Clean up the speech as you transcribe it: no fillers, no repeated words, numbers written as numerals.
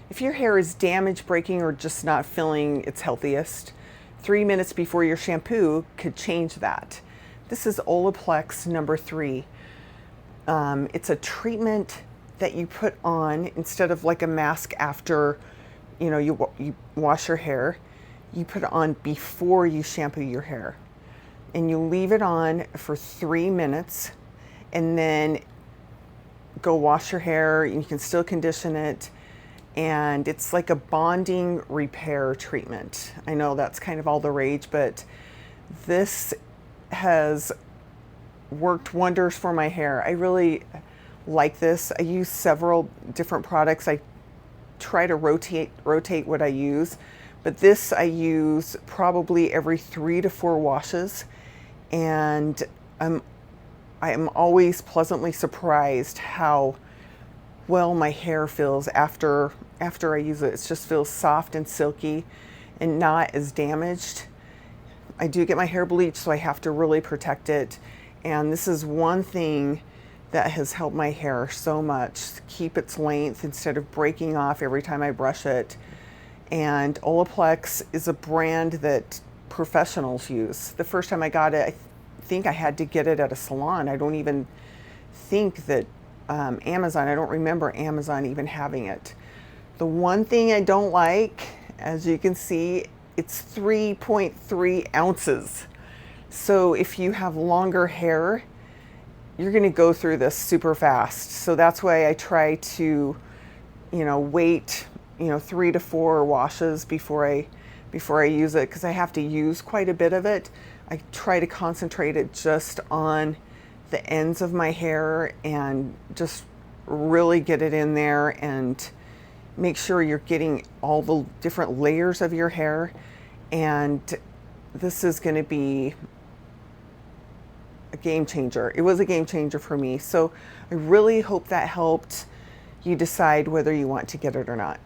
If your hair is damage breaking or just not feeling its healthiest, 3 minutes before your shampoo could change that. This is Olaplex number 3. It's a treatment that you put on instead of like a mask after you wash your hair. You put it on before you shampoo your hair, and you leave it on for 3 minutes, and then go wash your hair. You can still condition it, and it's like a bonding repair treatment. I know that's kind of all the rage, but this has worked wonders for my hair. I really like this. I use several different products. I try to rotate what I use, but this I use probably every 3 to 4 washes, and I am always pleasantly surprised how well my hair feels after I use it. It just feels soft and silky and not as damaged. I do get my hair bleached, so I have to really protect it. And this is one thing that has helped my hair so much, keep its length instead of breaking off every time I brush it. And Olaplex is a brand that professionals use. The first time I got it, I think I had to get it at a salon. I don't even think that Amazon, I don't remember Amazon even having it. The one thing I don't like, as you can see, it's 3.3 ounces. So if you have longer hair, you're going to go through this super fast. So that's why I try to, wait, 3 to 4 washes before I use it, because I have to use quite a bit of it. I try to concentrate it just on the ends of my hair and just really get it in there and make sure you're getting all the different layers of your hair. And this is going to be a game changer. It was a game changer for me. So I really hope that helped you decide whether you want to get it or not.